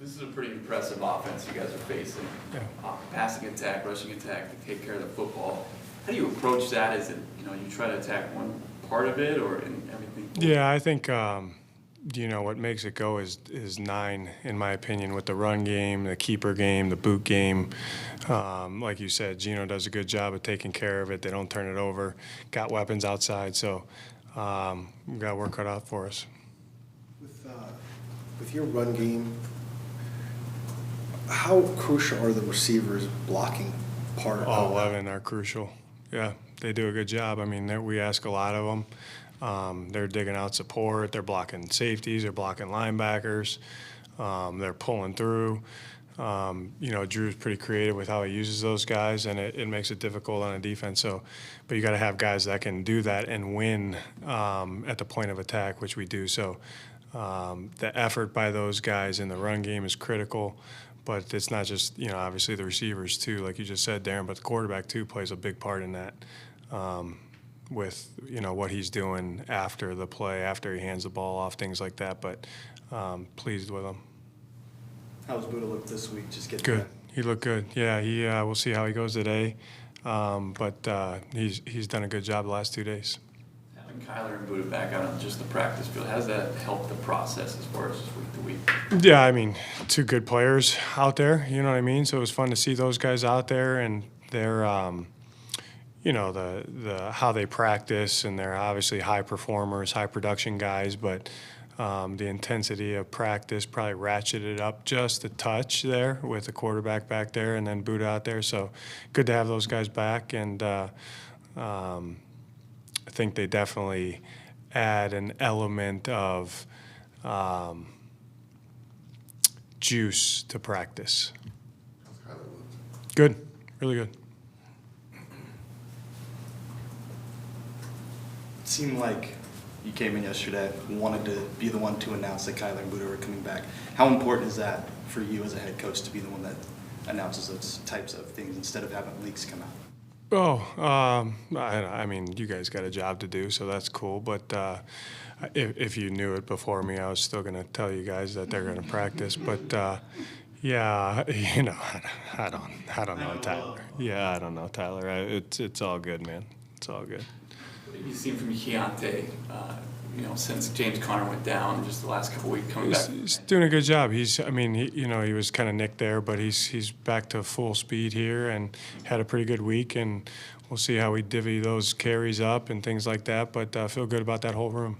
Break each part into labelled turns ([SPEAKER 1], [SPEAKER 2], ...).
[SPEAKER 1] This is a pretty impressive offense you guys are facing.
[SPEAKER 2] Yeah.
[SPEAKER 1] Passing attack, rushing attack to take care of the football. How do you approach that? Is it, you try to attack one part of it or in everything?
[SPEAKER 2] Yeah, I think what makes it go is 9, in my opinion, with the run game, the keeper game, the boot game. Like you said, Gino does a good job of taking care of it. They don't turn it over. Got weapons outside, so we've got work cut out for us.
[SPEAKER 3] With your run game, how crucial are the receivers blocking part of
[SPEAKER 2] All
[SPEAKER 3] that?
[SPEAKER 2] 11 are crucial. Yeah, they do a good job. I mean, we ask a lot of them. They're digging out support. They're blocking safeties. They're blocking linebackers. They're pulling through. Drew's pretty creative with how he uses those guys, and it makes it difficult on a defense. So, but you got to have guys that can do that and win at the point of attack, which we do. So, the effort by those guys in the run game is critical. But it's not just, obviously the receivers too, like you just said, Darren, but the quarterback too plays a big part in that with, what he's doing after the play, after he hands the ball off, things like that. But pleased with him.
[SPEAKER 3] How's Buddha look this week? Just get
[SPEAKER 2] Good. He looked good. Yeah, we'll see how he goes today. But he's done a good job the last 2 days.
[SPEAKER 1] Having Kyler and Buddha back out on just the practice field, how does that help the process as far as week to week?
[SPEAKER 2] Yeah, I mean, 2 good players out there, you know what I mean? So it was fun to see those guys out there and their, the how they practice, and they're obviously high performers, high production guys, but the intensity of practice probably ratcheted up just a touch there with the quarterback back there and then Buddha out there. So good to have those guys back, and I think they definitely add an element of juice to practice. Good, really good.
[SPEAKER 3] It seemed like you came in yesterday, wanted to be the one to announce that Kyler and Buddha were coming back. How important is that for you as a head coach to be the one that announces those types of things instead of having leaks come out?
[SPEAKER 2] I mean, you guys got a job to do, so that's cool. But if you knew it before me, I was still going to tell you guys that they're going to practice. But yeah, I don't know Tyler. Yeah, I don't know Tyler. It's all good, man. It's all good.
[SPEAKER 1] What have you seen from Keontae, since James Conner went down, just the last couple weeks coming back?
[SPEAKER 2] He's doing a good job. He was kind of nicked there, but he's back to full speed here and had a pretty good week. And we'll see how we divvy those carries up and things like that. But I feel good about that whole room.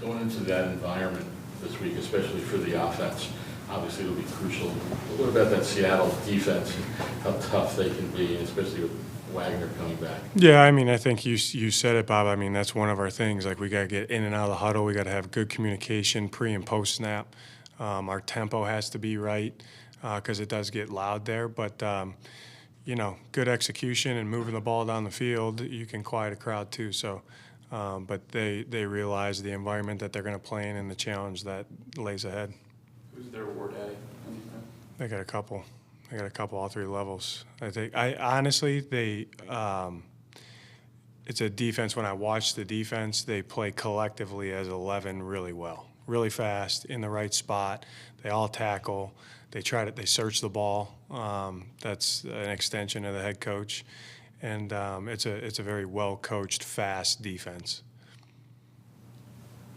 [SPEAKER 4] Going into that environment this week, especially for the offense, obviously it'll be crucial. What about that Seattle defense and how tough they can be, especially with Wagner coming back?
[SPEAKER 2] Yeah, I mean, I think you said it, Bob. I mean, that's one of our things. Like, we got to get in and out of the huddle. We got to have good communication pre and post snap. Our tempo has to be right because it does get loud there. But good execution and moving the ball down the field, you can quiet a crowd too. So, but they realize the environment that they're going to play in and the challenge that lays ahead.
[SPEAKER 1] Who's their war daddy on defense?
[SPEAKER 2] They got a couple. All 3 levels. I think. Honestly, it's a defense. When I watch the defense, they play collectively as 11 really well, really fast, in the right spot. They all tackle. They search the ball. That's an extension of the head coach, and it's a very well coached, fast defense.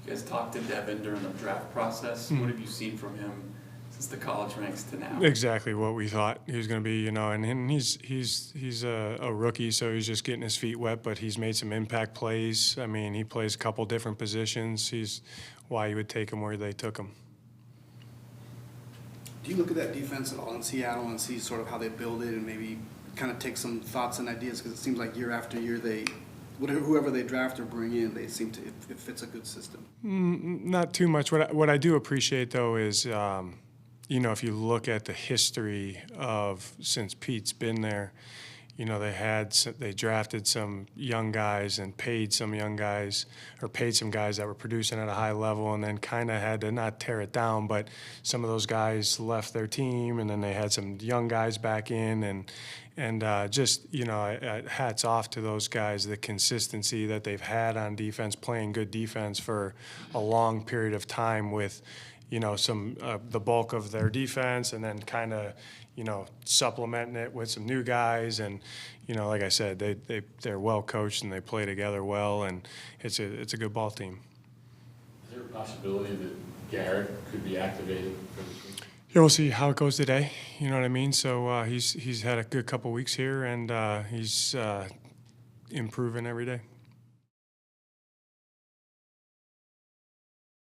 [SPEAKER 1] You guys talked to Devin during the draft process.
[SPEAKER 2] Mm-hmm.
[SPEAKER 1] What have you seen from him since the college ranks to now?
[SPEAKER 2] Exactly what we thought he was going to be, and he's a rookie, so he's just getting his feet wet, but he's made some impact plays. I mean, he plays a couple different positions. He's why you would take him where they took him.
[SPEAKER 5] Do you look at that defense at all in Seattle and see sort of how they build it and maybe kind of take some thoughts and ideas? Because it seems like year after year whoever they draft or bring in, they seem to it fits a good system.
[SPEAKER 2] Not too much. What I do appreciate though is, if you look at the history of since Pete's been there, they drafted some young guys and paid some young guys, or paid some guys that were producing at a high level, and then kind of had to not tear it down, but some of those guys left their team, and then they had some young guys back in, and hats off to those guys, the consistency that they've had on defense, playing good defense for a long period of time with some the bulk of their defense, and then kind of supplementing it with some new guys. And like I said, they're well coached and they play together well, and it's a good ball team.
[SPEAKER 4] Is there a possibility that Garrett could be activated for this week?
[SPEAKER 2] Yeah, we'll see how it goes today. You know what I mean? So he's had a good couple weeks here, and he's improving every day.